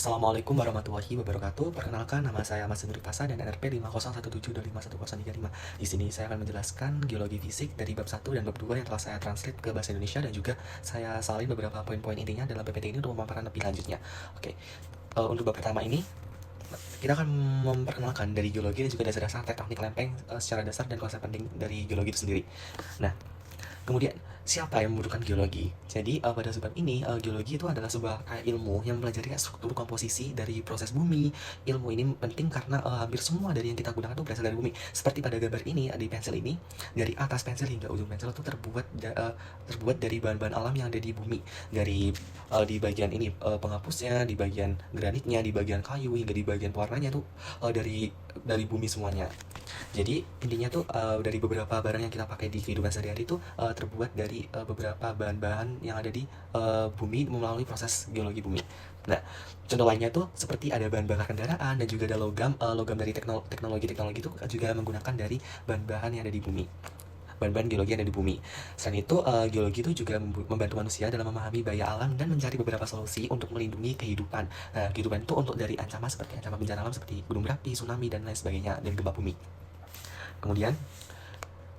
Assalamualaikum warahmatullahi wabarakatuh. Perkenalkan, nama saya Mas Hendrik Pasa dan NRP 50172511035. Di sini saya akan menjelaskan geologi fisik dari bab 1 dan bab 2 yang telah saya translate ke bahasa Indonesia, dan juga saya salin beberapa poin-poin intinya dalam PPT ini untuk pemaparan lebih lanjutnya. Oke, untuk bab pertama ini kita akan memperkenalkan dari geologi dan juga dasar-dasar tektonik lempeng secara dasar dan konsep penting dari geologi itu sendiri. Nah, kemudian, siapa yang membutuhkan geologi? Jadi, pada sebab ini, geologi itu adalah sebuah ilmu yang mempelajari struktur komposisi dari proses bumi. Ilmu ini penting karena hampir semua dari yang kita gunakan itu berasal dari bumi. Seperti pada gambar ini, di pensil ini, dari atas pensil hingga ujung pensil itu terbuat dari bahan-bahan alam yang ada di bumi. Dari di bagian ini penghapusnya, di bagian granitnya, di bagian kayu, hingga di bagian pewarnanya itu dari bumi semuanya. Jadi intinya tuh dari beberapa barang yang kita pakai di kehidupan sehari-hari itu terbuat dari beberapa bahan-bahan yang ada di bumi melalui proses geologi bumi. Nah, contoh lainnya tuh seperti ada bahan bakar kendaraan, dan juga ada logam dari teknologi itu juga menggunakan dari bahan-bahan yang ada di bumi, bahan-bahan geologi yang ada di bumi. Selain itu, geologi itu juga membantu manusia dalam memahami bahaya alam dan mencari beberapa solusi untuk melindungi kehidupan. Nah, kehidupan itu untuk dari ancaman seperti ancaman bencana alam seperti gunung berapi, tsunami, dan lain sebagainya, dan gempa bumi. Kemudian,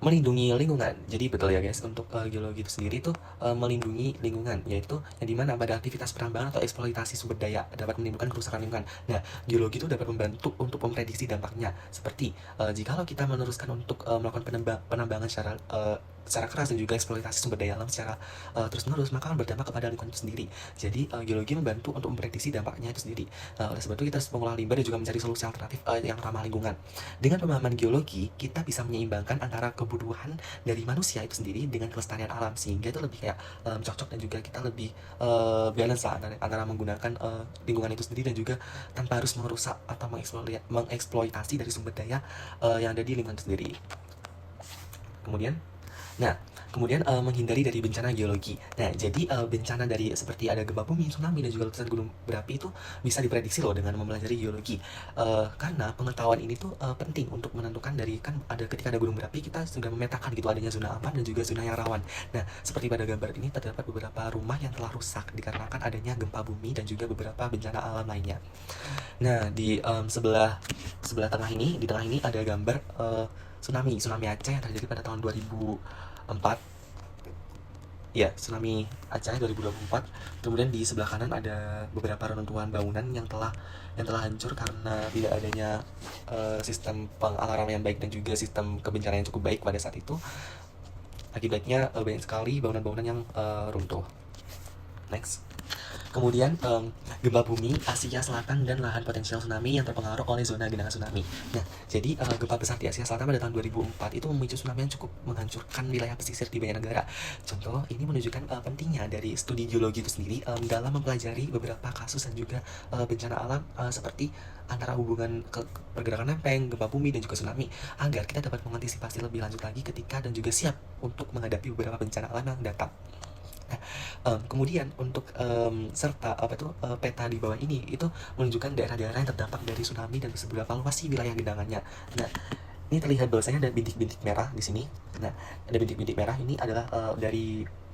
melindungi lingkungan. Jadi betul ya guys, untuk geologi itu sendiri tuh melindungi lingkungan, yaitu yang dimana pada aktivitas penambangan atau eksploitasi sumber daya dapat menimbulkan kerusakan lingkungan. Nah, geologi itu dapat membantu untuk memprediksi dampaknya, seperti jikalau kita meneruskan untuk melakukan penambangan secara keras dan juga eksploitasi sumber daya alam secara terus-menerus, maka akan berdampak kepada lingkungan itu sendiri. Jadi geologi membantu untuk memprediksi dampaknya itu sendiri. Oleh sebab itu kita harus mengolah limbah dan juga mencari solusi alternatif yang ramah lingkungan. Dengan pemahaman geologi, kita bisa menyeimbangkan antara kebutuhan dari manusia itu sendiri dengan kelestarian alam, sehingga itu lebih kayak cocok, dan juga kita lebih balance lah antara menggunakan lingkungan itu sendiri dan juga tanpa harus merusak atau mengeksploitasi dari sumber daya yang ada di lingkungan itu sendiri. Kemudian menghindari dari bencana geologi. Nah, jadi bencana dari seperti ada gempa bumi, tsunami, dan juga letusan gunung berapi itu bisa diprediksi loh dengan mempelajari geologi. Karena pengetahuan ini tuh penting untuk menentukan dari, kan ada ketika ada gunung berapi kita sudah memetakan gitu adanya zona aman dan juga zona yang rawan. Nah, seperti pada gambar ini terdapat beberapa rumah yang telah rusak dikarenakan adanya gempa bumi dan juga beberapa bencana alam lainnya. Nah, di sebelah tengah ini, di tengah ini ada gambar tsunami Aceh yang terjadi pada tahun 2004. Ya, tsunami Aceh 2024. Kemudian di sebelah kanan ada beberapa reruntuhan bangunan yang telah hancur karena tidak adanya sistem pengalaman yang baik dan juga sistem kebencanaan yang cukup baik pada saat itu. Akibatnya banyak sekali bangunan-bangunan yang runtuh. Next. Kemudian gempa bumi Asia Selatan dan lahan potensial tsunami yang terpengaruh oleh zona genangan tsunami. Nah, jadi gempa besar di Asia Selatan pada tahun 2004 itu memicu tsunami yang cukup menghancurkan wilayah pesisir di banyak negara. Contoh ini menunjukkan pentingnya dari studi geologi itu sendiri dalam mempelajari beberapa kasus dan juga bencana alam seperti antara hubungan pergerakan lempeng, gempa bumi, dan juga tsunami, agar kita dapat mengantisipasi lebih lanjut lagi ketika dan juga siap untuk menghadapi beberapa bencana alam yang datang. Kemudian untuk serta peta di bawah ini itu menunjukkan daerah-daerah yang terdampak dari tsunami dan seberapa luas sih wilayah genangannya. Nah, ini terlihat bahwasanya ada bintik-bintik merah di sini. Nah, ada bintik-bintik merah ini adalah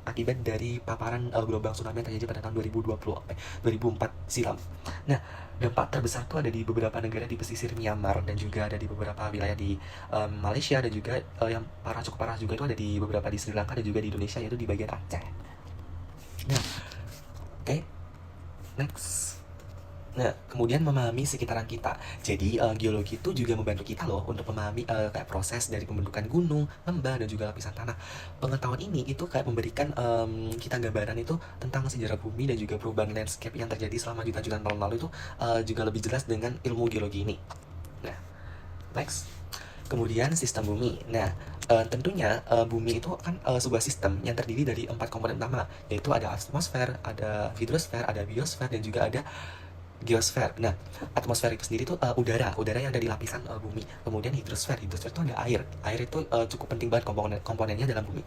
akibat dari paparan gelombang tsunami yang terjadi pada tahun 2004 silam. Nah, dampak terbesar itu ada di beberapa negara di pesisir Myanmar, dan juga ada di beberapa wilayah di Malaysia, dan juga yang cukup parah juga itu ada di beberapa di Sri Lanka dan juga di Indonesia, yaitu di bagian Aceh. Nah, oke, next. Nah, kemudian memahami sekitaran kita. Jadi geologi itu juga membantu kita loh untuk memahami kayak proses dari pembentukan gunung, lembah, dan juga lapisan tanah. Pengetahuan ini itu kayak memberikan kita gambaran itu tentang sejarah bumi dan juga perubahan landscape yang terjadi selama jutaan-jutaan tahun lalu itu juga lebih jelas dengan ilmu geologi ini. Nah, next. Kemudian sistem bumi. Nah, tentunya bumi itu kan sebuah sistem yang terdiri dari 4 komponen utama, yaitu ada atmosfer, ada hidrosfer, ada biosfer, dan juga ada geosfer. Nah, atmosfer itu sendiri tuh udara yang ada di lapisan bumi. Kemudian hidrosfer itu ada air. Air itu cukup penting banget komponennya dalam bumi.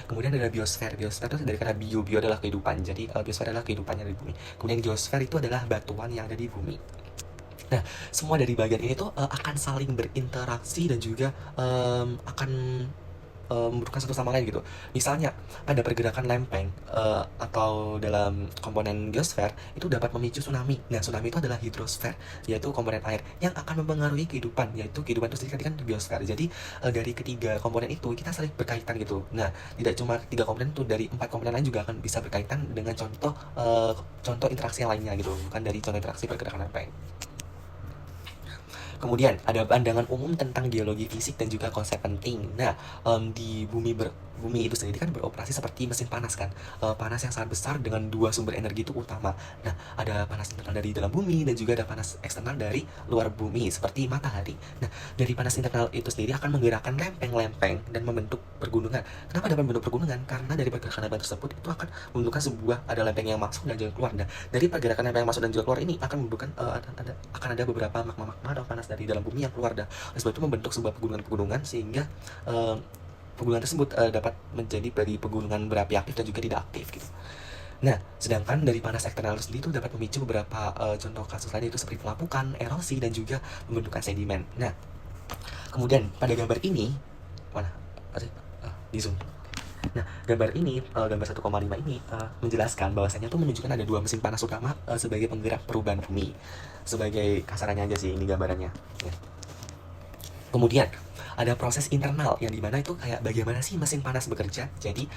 Kemudian ada biosfer itu dari kata bio adalah kehidupan. Jadi biosfer adalah kehidupannya di bumi. Kemudian geosfer itu adalah batuan yang ada di bumi. Nah, semua dari bagian ini tuh akan saling berinteraksi dan juga akan membentukkan satu sama lain gitu. Misalnya pada pergerakan lempeng atau dalam komponen geosfer itu dapat memicu tsunami. Nah, tsunami itu adalah hidrosfer, yaitu komponen air yang akan mempengaruhi kehidupan, yaitu kehidupan itu sendiri kan biosfer. Jadi dari ketiga komponen itu kita saling berkaitan gitu. Nah, tidak cuma tiga komponen itu, dari empat komponen lain juga akan bisa berkaitan dengan contoh interaksi yang lainnya gitu, bukan dari contoh interaksi pergerakan lempeng. Kemudian ada pandangan umum tentang geologi fisik dan juga konsep penting. Nah, di bumi itu sendiri kan beroperasi seperti mesin panas kan. Panas yang sangat besar dengan dua sumber energi itu utama. Nah, ada panas internal dari dalam bumi dan juga ada panas eksternal dari luar bumi seperti matahari. Nah, dari panas internal itu sendiri akan menggerakkan lempeng-lempeng dan membentuk pergunungan. Kenapa dapat membentuk pergunungan? Karena dari pergerakan lempeng tersebut itu akan membentukkan ada lempeng yang masuk dan juga keluar. Nah, dari pergerakan lempeng yang masuk dan juga keluar ini akan membentukkan akan ada beberapa magma-magma atau panas dari dalam bumi yang keluar. Oleh sebab itu membentuk sebuah pegunungan-pegunungan sehingga pegunungan tersebut dapat menjadi dari pegunungan berapi aktif dan juga tidak aktif gitu. Nah, sedangkan dari panas eksternal itu sendiri itu dapat memicu beberapa contoh kasus lain, yaitu seperti pelapukan, erosi, dan juga pembentukan sedimen. Nah, kemudian pada gambar ini, mana? Di zoom. Nah, gambar ini, gambar 1,5 ini menjelaskan bahwasanya itu menunjukkan ada dua mesin panas utama sebagai penggerak perubahan bumi. Sebagai kasarannya aja sih ini gambarannya. Ya. Kemudian ada proses internal yang dimana itu kayak bagaimana sih mesin panas bekerja. Jadi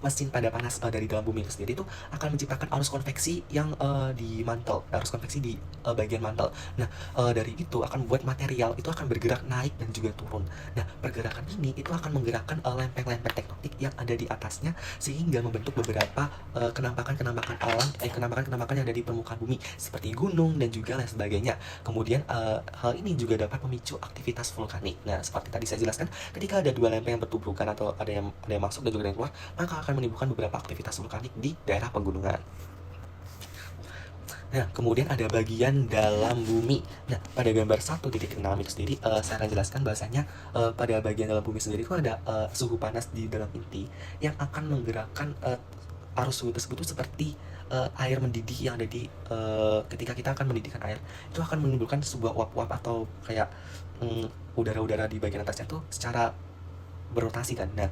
mesin pada panas dari dalam bumi itu sendiri itu akan menciptakan arus konveksi yang di mantel, arus konveksi di bagian mantel. Nah, dari itu akan membuat material itu akan bergerak naik dan juga turun. Nah, pergerakan ini itu akan menggerakkan lempeng-lempeng tektonik yang ada di atasnya sehingga membentuk beberapa kenampakan-kenampakan alam, kenampakan-kenampakan yang ada di permukaan bumi seperti gunung dan juga lain sebagainya. Kemudian hal ini juga dapat memicu aktivitas vulkanik. Nah, seperti tadi saya jelaskan, ketika ada dua lempeng yang bertuburkan atau ada yang masuk dan juga ada yang keluar, maka akan menimbulkan beberapa aktivitas vulkanik di daerah pegunungan. Nah, kemudian ada bagian dalam bumi. Nah, pada gambar 1.6 itu sendiri, saya akan jelaskan bahasanya pada bagian dalam bumi sendiri itu ada suhu panas di dalam inti yang akan menggerakkan arus suhu tersebut itu seperti air mendidih yang ada di ketika kita akan mendidihkan air, itu akan menimbulkan sebuah uap-uap atau kayak udara-udara di bagian atasnya tuh secara berotasi kan. Nah,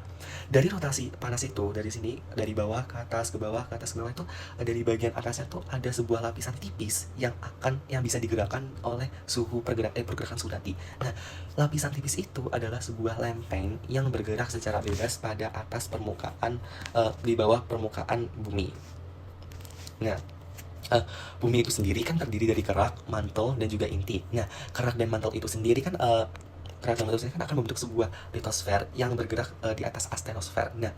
dari rotasi panas itu dari sini, dari bawah ke atas, ke bawah, ke atas, ke bawah itu dari bagian atasnya tuh ada sebuah lapisan tipis yang bisa digerakkan oleh pergerakan suhu tadi. Nah, lapisan tipis itu adalah sebuah lempeng yang bergerak secara bebas pada atas permukaan di bawah permukaan bumi. Nah, bumi itu sendiri kan terdiri dari kerak, mantel, dan juga inti. Nah, kerak dan mantel itu sendiri kan akan membentuk sebuah litosfer yang bergerak di atas astenosfer. Nah,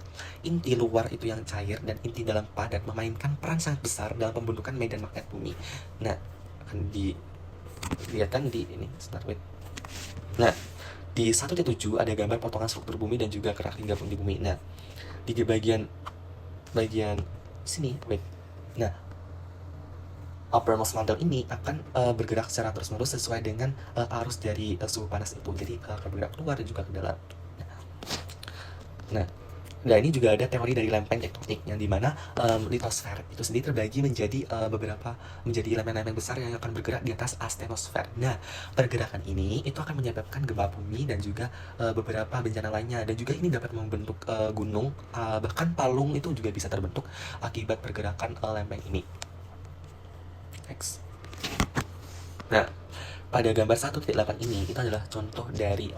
inti luar itu yang cair dan inti dalam padat memainkan peran sangat besar dalam pembentukan medan magnet bumi. Nah, akan dilihatkan di ini. Nah, di 1.7 ada gambar potongan struktur bumi dan juga kerak yang gabung di bumi. Nah, di bagian sini, Nah, uppermost mantle ini akan bergerak secara terus-menerus sesuai dengan arus dari suhu panas itu. Jadi akan bergerak keluar dan juga ke dalam. Nah, ini juga ada teori dari lempeng tektonik yang dimana litosfer itu sendiri terbagi menjadi menjadi lempeng-lempeng besar yang akan bergerak di atas astenosfer. Nah, pergerakan ini itu akan menyebabkan gempa bumi dan juga beberapa bencana lainnya, dan juga ini dapat membentuk gunung, bahkan palung itu juga bisa terbentuk akibat pergerakan lempeng ini. Next. Nah, pada gambar 1.8 ini itu adalah contoh dari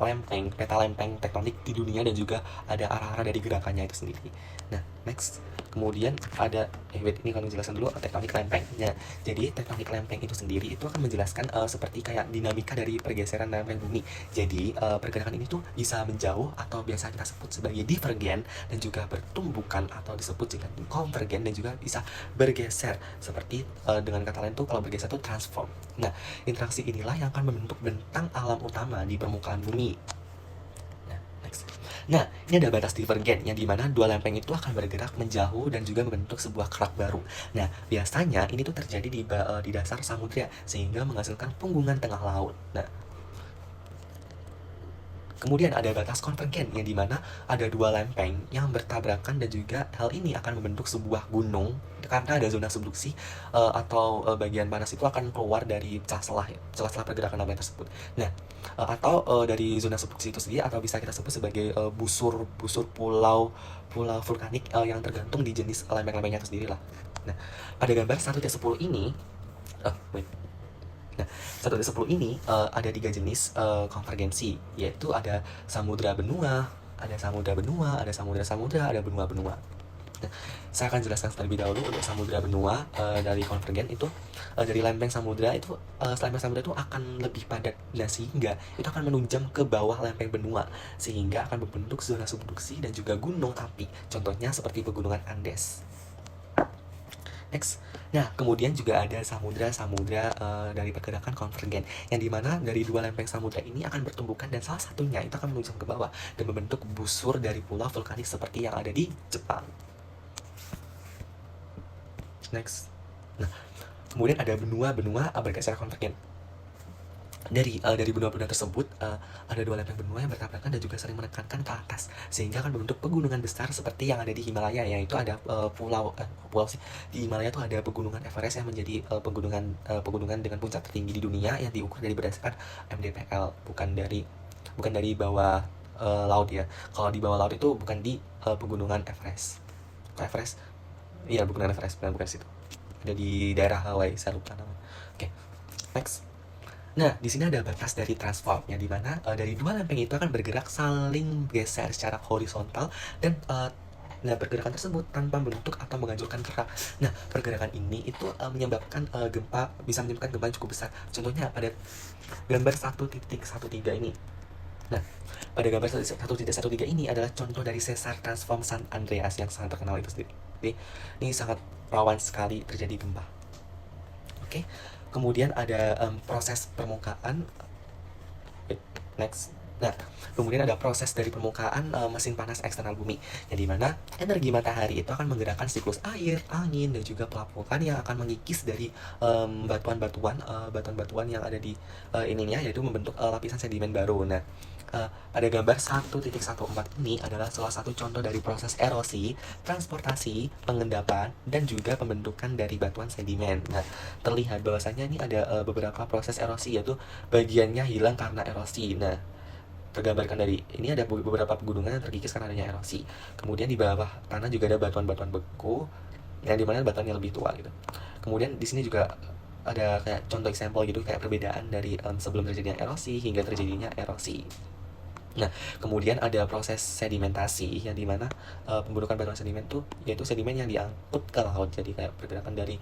peta lempeng tektonik di dunia dan juga ada arah-arah dari gerakannya itu sendiri. Nah, next. Kemudian ada ini akan menjelaskan dulu tektonik lempeng. Nah, jadi tektonik lempeng itu sendiri itu akan menjelaskan seperti kayak dinamika dari pergeseran lempeng bumi. Jadi pergerakan ini tuh bisa menjauh atau biasa kita sebut sebagai divergen, dan juga bertumbukan atau disebut dengan konvergen, dan juga bisa bergeser seperti dengan kata lain tuh kalau bergeser tuh transform. Nah, interaksi inilah yang akan membentuk bentang alam utama di permukaan bumi. Nah, ini ada batas divergen yang dimana dua lempeng itu akan bergerak menjauh dan juga membentuk sebuah kerak baru. Nah, biasanya ini tuh terjadi di dasar samudra sehingga menghasilkan punggungan tengah laut. Nah, Kemudian ada batas konvergen yang dimana ada dua lempeng yang bertabrakan dan juga hal ini akan membentuk sebuah gunung karena ada zona subduksi atau bagian panas itu akan keluar dari celah-celah pergerakan lempeng tersebut. Nah, atau dari zona subduksi itu sendiri atau bisa kita sebut sebagai busur pulau vulkanik yang tergantung di jenis lempeng-lempengnya itu sendiri lah. Nah, pada gambar 1.10 ini, wait. Nah, 1.10 ini ada 3 jenis konvergensi, yaitu ada samudra benua, ada samudra benua, ada samudra-samudra, ada benua-benua. Nah, saya akan jelaskan terlebih dahulu untuk samudra benua dari konvergen itu dari lempeng samudra itu akan lebih padat, nah sehingga itu akan menunjam ke bawah lempeng benua sehingga akan membentuk zona subduksi dan juga gunung api. Contohnya seperti pegunungan Andes. Next. Nah, kemudian juga ada samudra-samudra dari pergerakan konvergen, yang dimana dari dua lempeng samudra ini akan bertumbukan dan salah satunya itu akan menunjam ke bawah dan membentuk busur dari pulau vulkanik seperti yang ada di Jepang. Next. Nah, kemudian ada benua-benua bergeser konvergen. Dari benua-benua tersebut ada dua lempeng benua yang bertabrakan dan juga saling menekankan ke atas sehingga akan membentuk pegunungan besar seperti yang ada di Himalaya, yaitu ada pulau sih di Himalaya tuh ada pegunungan Everest yang menjadi pegunungan dengan puncak tertinggi di dunia yang diukur dari berdasarkan MDPL, bukan dari bawah laut ya. Kalau di bawah laut itu bukan di pegunungan Everest. Everest? Iya, pegunungan Everest, bukan situ. Ada di daerah Hawaii, saya lupa namanya. Oke. Next. Nah, di sini ada batas dari transform, yang dimana dari dua lempeng itu akan bergerak saling geser secara horizontal dan pergerakan tersebut tanpa membentuk atau menghancurkan kerak. Nah, pergerakan ini itu menyebabkan gempa, bisa menyebabkan gempa yang cukup besar. Contohnya pada gambar 1.13 ini. Nah, pada gambar 1.13 ini adalah contoh dari sesar transform San Andreas yang sangat terkenal itu sendiri. Jadi, ini sangat rawan sekali terjadi gempa. Oke. Kemudian ada proses permukaan. Next. Nah, kemudian ada proses dari permukaan mesin panas eksternal bumi, yang dimana energi matahari itu akan menggerakkan siklus air, angin, dan juga pelap vulkan yang akan mengikis dari batuan-batuan yang ada di ininya, yaitu membentuk lapisan sedimen baru. Nah, pada gambar 1.14 ini adalah salah satu contoh dari proses erosi, transportasi, pengendapan, dan juga pembentukan dari batuan sedimen. Nah, terlihat bahwasanya ini ada beberapa proses erosi, yaitu bagiannya hilang karena erosi. Nah, tergambarkan dari ini ada beberapa pegunungan yang terkikis karena adanya erosi. Kemudian di bawah tanah juga ada batuan-batuan beku, yang dimana batuannya lebih tua gitu. Kemudian di sini juga ada kayak contoh example gitu, kayak perbedaan dari sebelum terjadinya erosi hingga terjadinya erosi. Nah, kemudian ada proses sedimentasi, yang dimana pembentukan batuan sedimen tuh yaitu sedimen yang diangkut ke laut. Jadi kayak pergerakan dari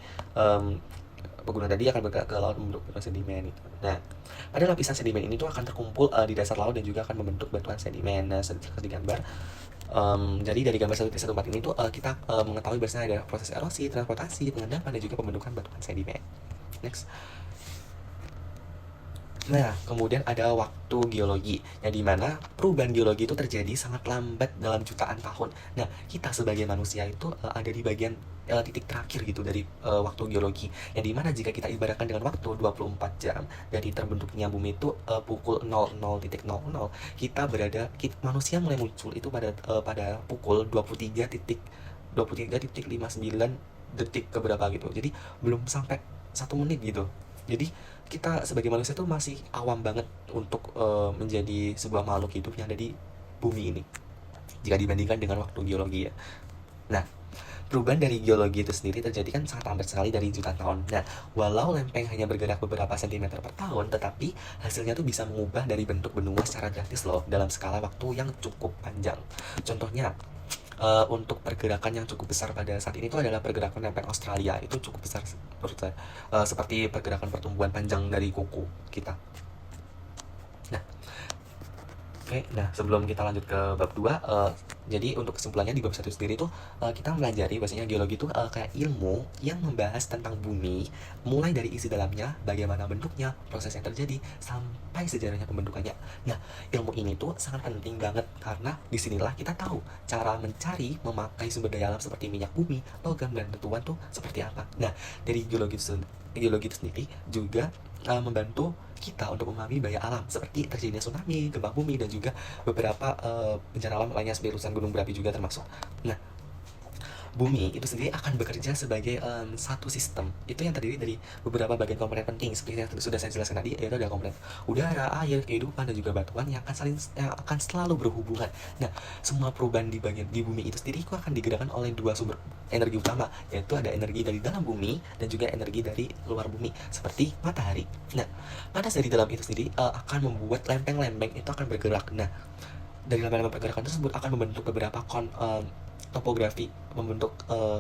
pegunungan tadi akan bergerak ke laut membentuk batuan sedimen itu. Nah, pada lapisan sedimen ini tuh akan terkumpul di dasar laut dan juga akan membentuk batuan sedimen. Nah, seperti gambar. Jadi dari gambar 1.14 ini tuh kita mengetahui bahwasanya ada proses erosi, transportasi, pengendapan, dan juga pembentukan batuan sedimen. Next. Nah, kemudian ada waktu geologi, yang dimana perubahan geologi itu terjadi sangat lambat dalam jutaan tahun. Nah, kita sebagai manusia itu ada di bagian titik terakhir gitu dari waktu geologi, yang dimana jika kita ibaratkan dengan waktu 24 jam dari terbentuknya bumi itu pukul 00.00, manusia mulai muncul itu pada pukul 23.59 detik keberapa gitu. Jadi belum sampai 1 menit gitu. Jadi kita sebagai manusia tuh masih awam banget untuk menjadi sebuah makhluk hidup yang ada di bumi ini jika dibandingkan dengan waktu geologi ya. Nah, perubahan dari geologi itu sendiri terjadi kan sangat lambat sekali dari jutaan tahun. Nah, walau lempeng hanya bergerak beberapa sentimeter per tahun, tetapi hasilnya tuh bisa mengubah dari bentuk benua secara drastis loh dalam skala waktu yang cukup panjang. Contohnya, untuk pergerakan yang cukup besar pada saat ini itu adalah pergerakan lempeng Australia. Itu cukup besar menurut saya, seperti pergerakan pertumbuhan panjang dari kuku kita. Nah, oke, nah sebelum kita lanjut ke bab 2, jadi untuk kesimpulannya di bab 1 sendiri tuh kita mempelajari bahwasanya geologi itu kayak ilmu yang membahas tentang bumi, mulai dari isi dalamnya, bagaimana bentuknya, proses yang terjadi, sampai sejarahnya pembentukannya. Nah, ilmu ini tuh sangat penting banget karena disinilah kita tahu cara mencari, memakai sumber daya alam seperti minyak bumi, logam, dan batuan tuh seperti apa. Nah, dari geologi itu sendiri juga membantu kita untuk memahami bahaya alam seperti terjadinya tsunami, gempa bumi, dan juga beberapa bencana alam lainnya seperti letusan gunung berapi juga termasuk. Nah, bumi itu sendiri akan bekerja sebagai satu sistem itu yang terdiri dari beberapa bagian komponen penting seperti yang sudah saya jelaskan tadi, yaitu ada komponen udara, air, kehidupan, dan juga batuan yang akan selalu berhubungan. Nah, semua perubahan di bumi itu sendiri itu akan digerakkan oleh dua sumber energi utama, yaitu ada energi dari dalam bumi dan juga energi dari luar bumi seperti matahari. Nah, panas dari dalam itu sendiri akan membuat lempeng-lempeng itu akan bergerak. Nah, dari lempeng-lempeng pergerakan tersebut akan membentuk beberapa topografi, membentuk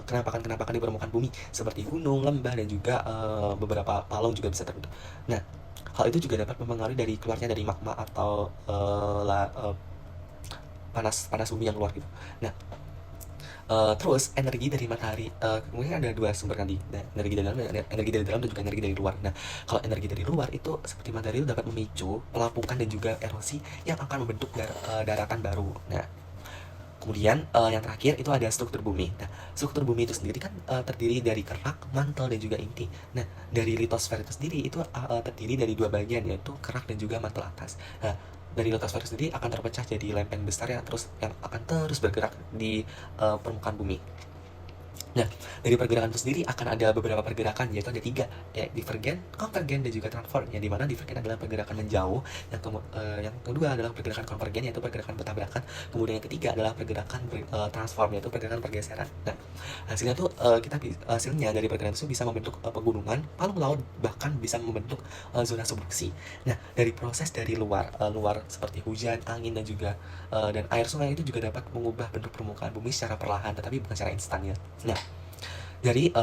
kenampakan-kenampakan di permukaan bumi seperti gunung, lembah, dan juga beberapa palung juga bisa terbentuk. Nah, hal itu juga dapat mempengaruhi dari keluarnya dari magma atau panas bumi yang keluar gitu. Nah, terus energi dari matahari, kemudian ada dua sumber tadi. Nah, energi dari dalam dan juga energi dari luar. Nah, kalau energi dari luar itu seperti matahari itu dapat memicu pelapukan dan juga erosi yang akan membentuk daratan baru. Nah, kemudian yang terakhir itu ada struktur bumi. Nah, struktur bumi itu sendiri kan terdiri dari kerak, mantel, dan juga inti. Nah, dari litosfer itu sendiri itu terdiri dari dua bagian, yaitu kerak dan juga mantel atas. Nah, dari litosfer sendiri akan terpecah jadi lempeng besar yang akan terus bergerak di permukaan bumi. Nah, dari pergerakan itu sendiri akan ada beberapa pergerakan, yaitu ada tiga, ya, divergen, konvergen, dan juga transform. Yang dimana divergen adalah pergerakan menjauh, yang kedua adalah pergerakan konvergen, yaitu pergerakan bertabrakan, kemudian yang ketiga adalah pergerakan transform, yaitu pergerakan pergeseran. Nah, hasilnya dari pergerakan itu bisa membentuk pegunungan, palung laut, bahkan bisa membentuk zona subduksi. Nah, dari proses dari luar seperti hujan, angin, dan air sungai itu juga dapat mengubah bentuk permukaan bumi secara perlahan, tetapi bukan secara instan ya. Nah, jadi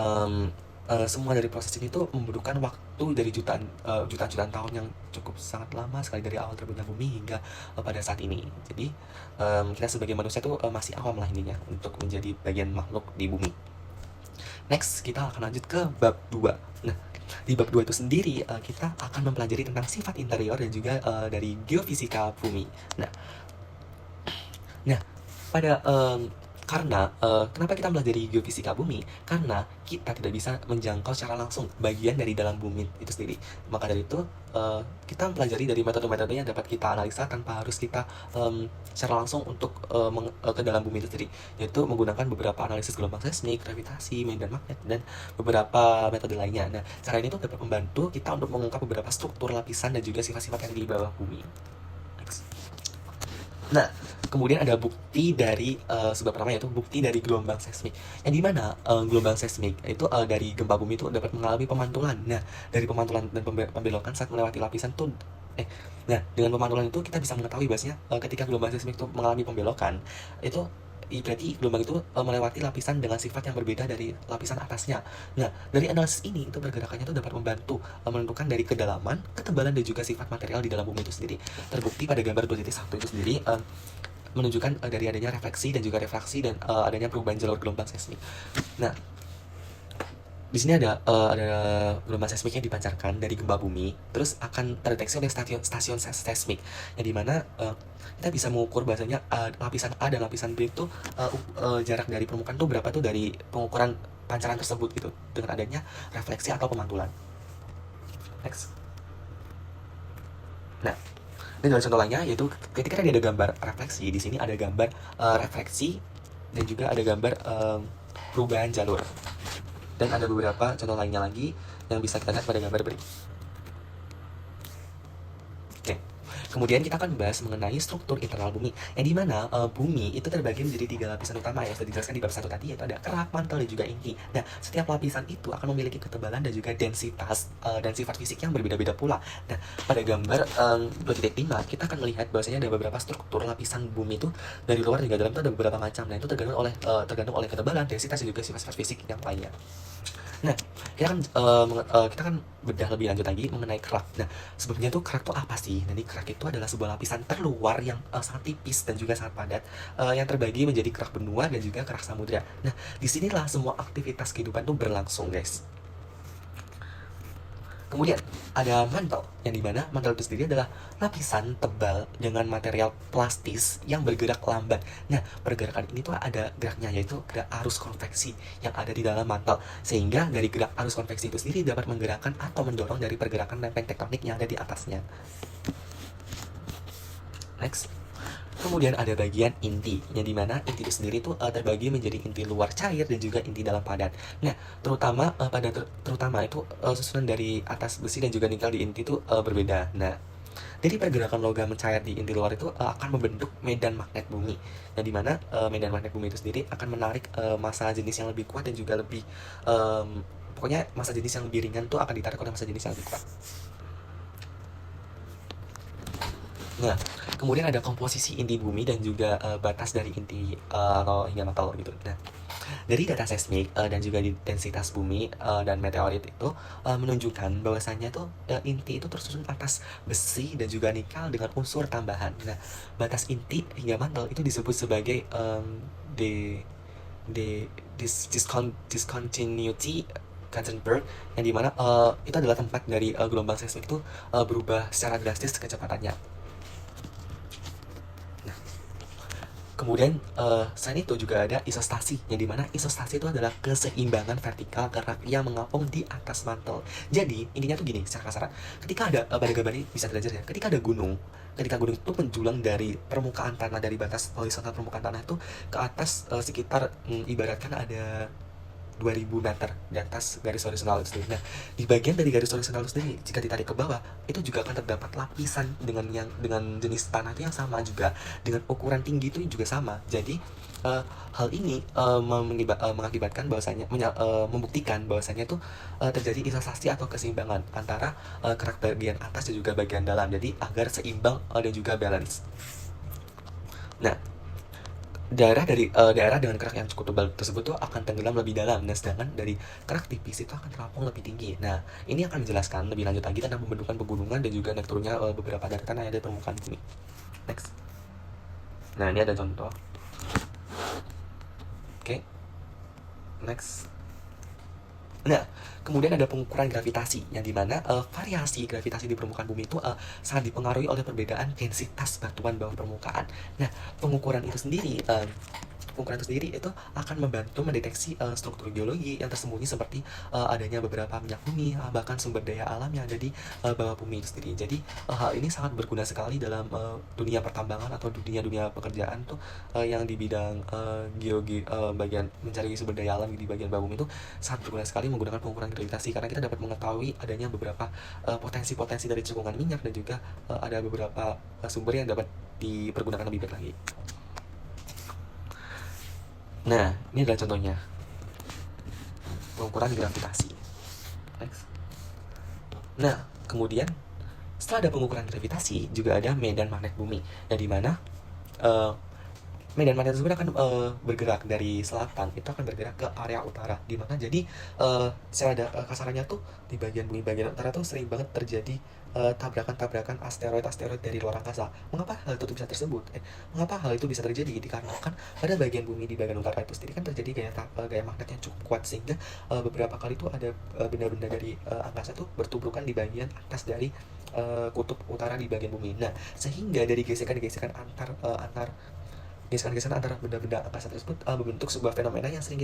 semua dari proses ini tuh membutuhkan waktu dari jutaan tahun yang cukup sangat lama sekali dari awal terbentuknya bumi hingga pada saat ini. Jadi kita sebagai manusia tuh masih awam lah ininya untuk menjadi bagian makhluk di bumi. Next, kita akan lanjut ke bab 2. Nah, di bab 2 itu sendiri kita akan mempelajari tentang sifat interior dan juga dari geofisika bumi. Nah, pada karena kenapa kita mempelajari geofisika bumi? Karena kita tidak bisa menjangkau secara langsung bagian dari dalam bumi itu sendiri. Maka dari itu kita mempelajari dari metode-metode yang dapat kita analisa tanpa harus kita secara langsung untuk ke dalam bumi itu sendiri, yaitu menggunakan beberapa analisis gelombang seismik, gravitasi, medan magnet, dan beberapa metode lainnya. Nah, cara ini tuh dapat membantu kita untuk mengungkap beberapa struktur lapisan dan juga sifat-sifat yang di bawah bumi. Next. Nah, kemudian ada bukti dari sebab pertama, yaitu bukti dari gelombang seismik. Yang dimana gelombang seismik itu dari gempa bumi itu dapat mengalami pemantulan. Nah, dari pemantulan dan pembelokan saat melewati lapisan tuh dengan pemantulan itu kita bisa mengetahui bahwasanya ketika gelombang seismik itu mengalami pembelokan, itu berarti gelombang itu melewati lapisan dengan sifat yang berbeda dari lapisan atasnya. Nah, dari analisis ini itu pergerakannya itu dapat membantu menentukan dari kedalaman, ketebalan, dan juga sifat material di dalam bumi itu sendiri. Terbukti pada gambar 2.1 itu sendiri menunjukkan dari adanya refleksi dan juga refraksi dan adanya perubahan jalur gelombang seismik. Nah, di sini ada gelombang seismik yang dipancarkan dari gempa bumi, terus akan terdeteksi oleh stasiun seismik, yang dimana kita bisa mengukur bahasanya lapisan A dan lapisan B itu jarak dari permukaan tuh berapa tuh dari pengukuran pancaran tersebut gitu, dengan adanya refleksi atau pemantulan. Next. Nah, dan contoh lainnya yaitu ketika tadi ada gambar refleksi, di sini ada gambar refleksi dan juga ada gambar perubahan jalur. Dan ada beberapa contoh lainnya lagi yang bisa kita lihat pada gambar berikut. Oke. Kemudian kita akan membahas mengenai struktur internal bumi, yang dimana bumi itu terbagi menjadi 3 lapisan utama yang sudah dijelaskan di bab 1 tadi, yaitu ada kerak, mantel, dan juga inti. Nah, setiap lapisan itu akan memiliki ketebalan dan juga densitas dan sifat fisik yang berbeda-beda pula. Nah, pada gambar 2.5 kita akan melihat bahwasanya ada beberapa struktur lapisan bumi itu dari luar hingga dalam itu ada beberapa macam. Nah, itu tergantung oleh ketebalan, densitas, dan juga sifat-sifat fisik yang lainnya. Nah, kita kan bedah lebih lanjut lagi mengenai kerak. Nah, sebetulnya tuh kerak tuh apa sih? Nah, kerak itu adalah sebuah lapisan terluar yang sangat tipis dan juga sangat padat, yang terbagi menjadi kerak benua dan juga kerak samudra. Nah, disinilah semua aktivitas kehidupan tuh berlangsung, guys. Kemudian ada mantel, yang dimana mantel itu sendiri adalah lapisan tebal dengan material plastis yang bergerak lambat. Nah, pergerakan ini tuh ada geraknya, yaitu gerak arus konveksi yang ada di dalam mantel. Sehingga dari gerak arus konveksi itu sendiri dapat menggerakkan atau mendorong dari pergerakan lempeng tektonik yang ada di atasnya. Next. Kemudian ada bagian inti, yang dimana inti itu sendiri tuh terbagi menjadi inti luar cair dan juga inti dalam padat. Nah, terutama itu susunan dari atas besi dan juga nikel di inti itu berbeda. Nah, jadi pergerakan logam mencair di inti luar itu akan membentuk medan magnet bumi, yang dimana medan magnet bumi itu sendiri akan menarik massa jenis yang lebih kuat dan juga lebih pokoknya massa jenis yang lebih ringan tuh akan ditarik oleh massa jenis yang lebih kuat. Nah, kemudian ada komposisi inti bumi dan juga batas dari inti atau hingga mantel gitu. Nah, dari data seismik dan juga densitas bumi dan meteorit itu menunjukkan bahwasannya tuh inti itu tersusun atas besi dan juga nikel dengan unsur tambahan. Nah, batas inti hingga mantel itu disebut sebagai the discontinuity Katzenberg, yang dimana itu adalah tempat dari gelombang seismik itu berubah secara drastis kecepatannya. Kemudian selain itu juga ada isostasi, yang dimana isostasi itu adalah keseimbangan vertikal gerak yang mengapung di atas mantel. Jadi intinya tuh gini, secara kasar, ketika ada pada gambar ini bisa belajar ya, ketika gunung itu menjulang dari permukaan tanah, dari batas horizontal permukaan tanah itu ke atas sekitar ibaratkan ada 2000 meter di atas garis horizontal itu sendiri. Nah, di bagian dari garis horizontal itu sendiri, jika ditarik ke bawah, itu juga akan terdapat lapisan dengan jenis tanah itu yang sama juga, dengan ukuran tinggi itu juga sama. Jadi hal ini mengakibatkan bahwasanya membuktikan bahwasanya itu terjadi isosasi atau keseimbangan antara kerak bagian atas dan juga bagian dalam. Jadi agar seimbang dan juga balance. Nah, daerah dengan kerak yang cukup tebal tersebut tuh akan tenggelam lebih dalam. Nah, sedangkan dari kerak tipis itu akan terapung lebih tinggi. Nah, ini akan menjelaskan lebih lanjut lagi tentang pembentukan pegunungan dan juga naik turunnya beberapa daratan yang ada di permukaan bumi. Next. Nah, ini ada contoh. Oke. Next. Nah, kemudian ada pengukuran gravitasi, yang dimana variasi gravitasi di permukaan bumi itu sangat dipengaruhi oleh perbedaan densitas batuan bawah permukaan. Nah, pengukuran itu sendiri itu akan membantu mendeteksi struktur geologi yang tersembunyi seperti adanya beberapa minyak bumi, bahkan sumber daya alam yang ada di bawah bumi itu sendiri. Jadi hal ini sangat berguna sekali dalam dunia pertambangan atau dunia pekerjaan tuh yang di bidang geologi, bagian mencari sumber daya alam di bagian bawah bumi itu sangat berguna sekali menggunakan pengukuran gravitasi, karena kita dapat mengetahui adanya beberapa potensi-potensi dari cekungan minyak dan juga ada beberapa sumber yang dapat dipergunakan lebih baik lagi. Nah, ini adalah contohnya pengukuran gravitasi. Next. Nah, kemudian setelah ada pengukuran gravitasi, juga ada medan magnet bumi, yang dimana medan magnet tersebut akan bergerak dari selatan, itu akan bergerak ke area utara, dimana jadi secara kasarannya tuh di bagian bumi bagian utara tuh sering banget terjadi tabrakan-tabrakan asteroid dari luar angkasa. Mengapa hal itu bisa terjadi? Dikarenakan pada bagian bumi di bagian utara itu sendiri kan terjadi gaya magnet yang cukup kuat, sehingga beberapa kali itu ada benda-benda dari angkasa tuh bertubrukan di bagian atas dari kutub utara di bagian bumi. Nah, sehingga dari gesekan-gesekan antar benda-benda angkasa tersebut membentuk sebuah fenomena yang sering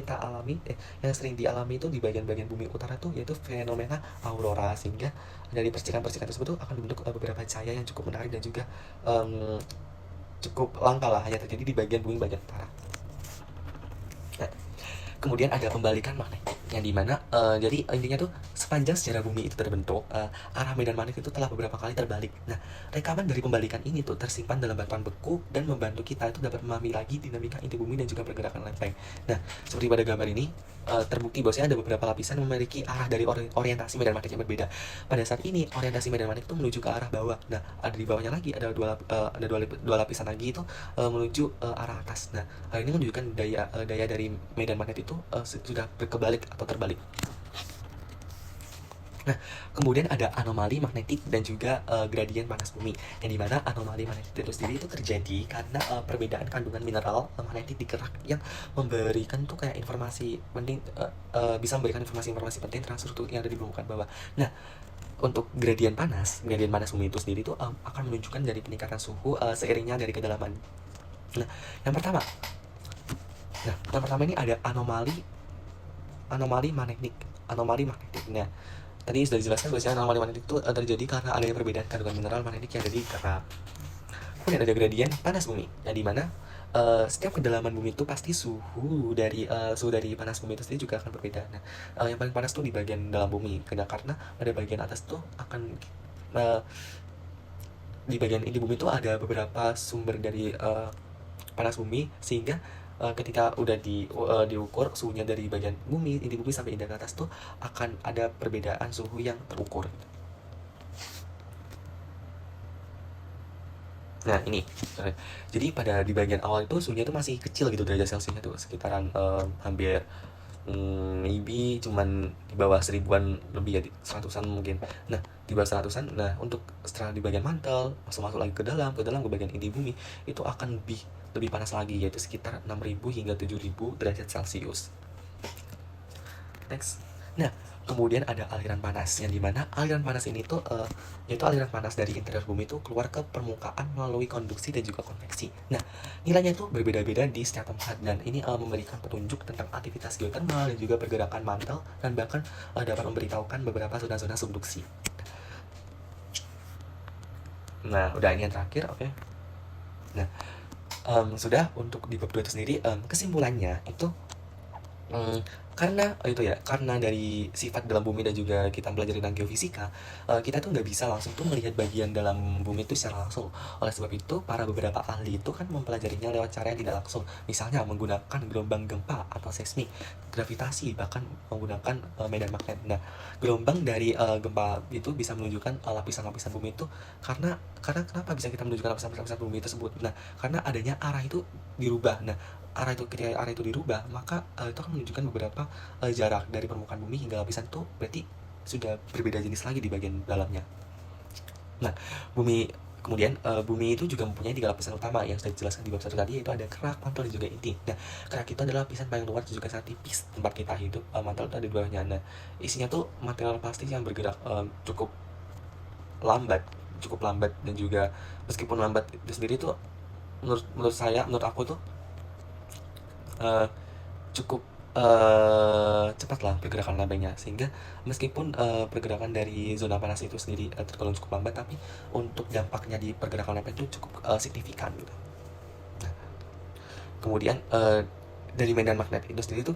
dialami itu di bagian-bagian bumi utara tuh, yaitu fenomena aurora, sehingga dari percikan-percikan tersebut tuh akan membentuk beberapa cahaya yang cukup menarik dan juga cukup langka lah hanya terjadi di bagian bumi bagian utara. Nah, kemudian ada pembalikan magnet, yang dimana jadi intinya tuh sepanjang sejarah bumi itu terbentuk, arah medan magnet itu telah beberapa kali terbalik. Nah, rekaman dari pembalikan ini tuh tersimpan dalam batuan beku dan membantu kita itu dapat memahami lagi dinamika inti bumi dan juga pergerakan lempeng. Nah, seperti pada gambar ini terbukti bahwasanya ada beberapa lapisan yang memiliki arah dari orientasi medan magnet yang berbeda. Pada saat ini orientasi medan magnet itu menuju ke arah bawah. Nah, ada di bawahnya lagi ada dua lapisan lagi itu menuju arah atas. Nah, hal ini menunjukkan daya dari medan magnet itu sudah kebalik atau terbalik. Nah, kemudian ada anomali magnetik dan juga gradien panas bumi, yang dimana anomali magnetik itu sendiri itu terjadi karena perbedaan kandungan mineral magnetik di kerak yang memberikan tuh kayak informasi penting, bisa memberikan informasi penting tentang struktur yang ada di permukaan bawah. Nah, untuk gradien panas bumi itu sendiri tuh akan menunjukkan dari peningkatan suhu seiringnya dari kedalaman. Nah, yang pertama, ini ada anomali magnetik. Nah, tadi sudah dijelaskan bahwasanya anomali magnetik itu terjadi karena adanya perbedaan kandungan mineral magnetik yang ada di kerak. Kemudian ada gradien panas bumi, yang dimana setiap kedalaman bumi itu pasti suhu dari panas bumi itu sendiri juga akan berbeda. Nah, yang paling panas tuh di bagian dalam bumi, karena pada bagian atas tuh akan di bagian inti bumi itu ada beberapa sumber dari panas bumi, sehingga ketika udah diukur suhunya dari bagian bumi, inti bumi sampai inti atas tuh akan ada perbedaan suhu yang terukur. Nah, ini. Jadi di bagian awal itu suhunya itu masih kecil gitu, derajat Celciusnya tuh sekitaran hampir maybe cuman di bawah 1000-an lebih ya, 100-an mungkin. Nah, di bawah 100-an. Nah, untuk setelah di bagian mantel masuk lagi ke dalam ke bagian inti bumi itu akan lebih panas lagi, yaitu sekitar 6000 hingga 7000 derajat Celcius. Next. Nah, kemudian ada aliran panas, yang dimana aliran panas ini tuh yaitu aliran panas dari interior bumi itu keluar ke permukaan melalui konduksi dan juga konveksi. Nah, nilainya itu berbeda-beda di setiap tempat, dan ini memberikan petunjuk tentang aktivitas geotermal dan juga pergerakan mantel, dan bahkan dapat memberitahukan beberapa zona-zona subduksi. Nah, udah, ini yang terakhir, oke. Nah, sudah untuk di bab 2 itu sendiri, kesimpulannya itu karena dari sifat dalam bumi dan juga kita belajar tentang geofisika, kita tuh nggak bisa langsung tuh melihat bagian dalam bumi itu secara langsung. Oleh sebab itu, beberapa ahli itu kan mempelajarinya lewat cara yang tidak langsung, misalnya menggunakan gelombang gempa atau seismik, gravitasi, bahkan menggunakan medan magnet. Nah, gelombang dari gempa itu bisa menunjukkan lapisan-lapisan bumi itu, karena kenapa bisa kita menunjukkan lapisan-lapisan bumi tersebut? Nah, karena adanya arah itu dirubah. Nah, ketika arah itu dirubah, maka itu akan menunjukkan beberapa jarak dari permukaan bumi hingga lapisan itu berarti sudah berbeda jenis lagi di bagian dalamnya. Nah, kemudian bumi itu juga mempunyai 3 lapisan utama yang sudah dijelaskan di bab 1 tadi, yaitu ada kerak, mantel, dan juga inti. Nah, kerak itu adalah lapisan paling luar dan juga sangat tipis tempat kita hidup. Mantel itu ada di bawahnya. Nah, isinya tuh material plastik yang bergerak cukup lambat dan juga meskipun lambat itu sendiri tuh menurut aku tuh cukup cepat lah pergerakan lambengnya, sehingga meskipun pergerakan dari zona panas itu sendiri tergolong cukup lambat, tapi untuk dampaknya di pergerakan lambeng itu cukup signifikan gitu. Nah, kemudian dari medan magnet itu sendiri tuh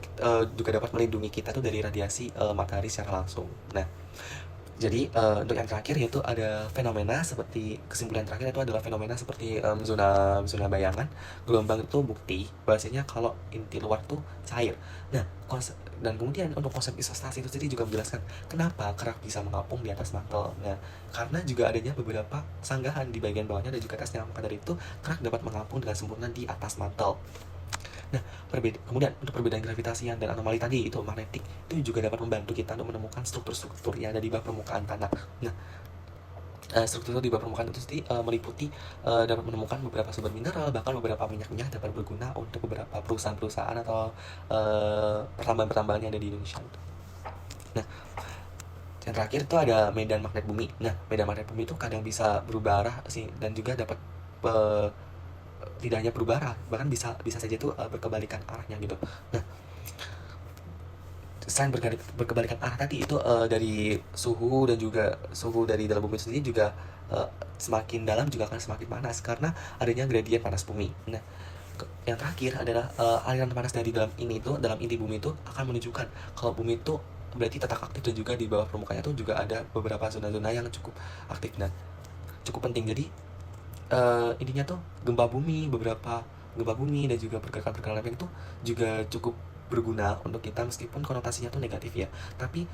juga dapat melindungi kita tuh dari radiasi matahari secara langsung. Nah, jadi untuk yang terakhir yaitu ada fenomena seperti, kesimpulan terakhir itu adalah fenomena seperti zona bayangan. Gelombang itu bukti bahwasanya kalau inti luar tuh cair. Nah, dan kemudian untuk konsep isostasi itu sendiri juga menjelaskan kenapa kerak bisa mengapung di atas mantel. Nah, karena juga adanya beberapa sanggahan di bagian bawahnya dan juga atasnya, maka dari itu kerak dapat mengapung dengan sempurna di atas mantel. Nah, kemudian untuk perbedaan gravitasi dan anomali tadi itu magnetik itu juga dapat membantu kita untuk menemukan struktur-struktur yang ada di bawah permukaan tanah. Nah, struktur di bawah permukaan itu sendiri meliputi dapat menemukan beberapa sumber mineral, bahkan beberapa minyak dapat berguna untuk beberapa perusahaan-perusahaan atau pertambangan-pertambangan yang ada di Indonesia. Nah, yang terakhir itu ada medan magnet bumi. Nah, medan magnet bumi itu kadang bisa berubah arah sih, dan juga dapat tidak hanya berubah arah, bahkan bisa saja tuh berkebalikan arahnya gitu. Nah, selain berkebalikan arah tadi itu dari suhu dan juga suhu dari dalam bumi sendiri juga semakin dalam juga akan semakin panas karena adanya gradien panas bumi. Nah, yang terakhir adalah aliran panas dari dalam inti bumi itu akan menunjukkan kalau bumi itu berarti tetap aktif, dan juga di bawah permukaannya itu juga ada beberapa zona-zona yang cukup aktif dan cukup penting. Jadi intinya tuh beberapa gempa bumi dan juga pergerakan lempeng itu juga cukup berguna untuk kita, meskipun konotasinya tuh negatif ya, tapi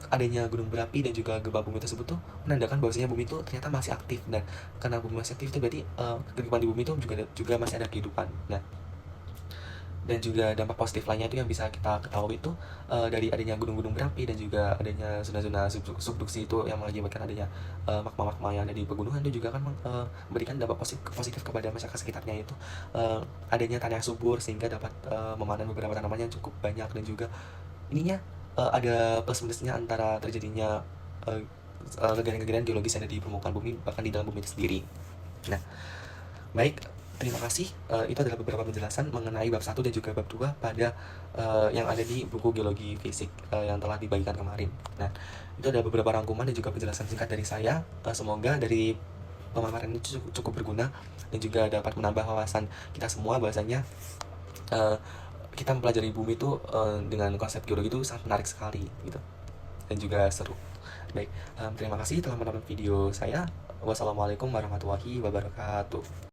adanya gunung berapi dan juga gempa bumi tersebut tuh menandakan bahwasanya bumi itu ternyata masih aktif, dan karena bumi masih aktif itu berarti kehidupan di bumi itu juga masih ada kehidupan. Nah, dan juga dampak positif lainnya itu yang bisa kita ketahui itu dari adanya gunung-gunung berapi dan juga adanya zona-zona subduksi itu yang mengakibatkan adanya magma-magma yang ada di pegunungan, itu juga akan memberikan dampak positif kepada masyarakat sekitarnya, itu adanya tanah yang subur sehingga dapat memanen beberapa tanaman yang cukup banyak, dan juga ininya ada plus minusnya antara terjadinya kejadian-kejadian geologis yang ada di permukaan bumi, bahkan di dalam bumi itu sendiri. Nah, baik, terima kasih. Itu adalah beberapa penjelasan mengenai bab 1 dan juga bab 2 pada yang ada di buku Geologi Fisik yang telah dibagikan kemarin. Nah, itu ada beberapa rangkuman dan juga penjelasan singkat dari saya. Semoga dari pemaparan ini cukup berguna dan juga dapat menambah wawasan kita semua, bahwasanya kita mempelajari bumi itu dengan konsep geologi itu sangat menarik sekali gitu, dan juga seru. Baik, terima kasih telah menonton video saya. Wassalamualaikum warahmatullahi wabarakatuh.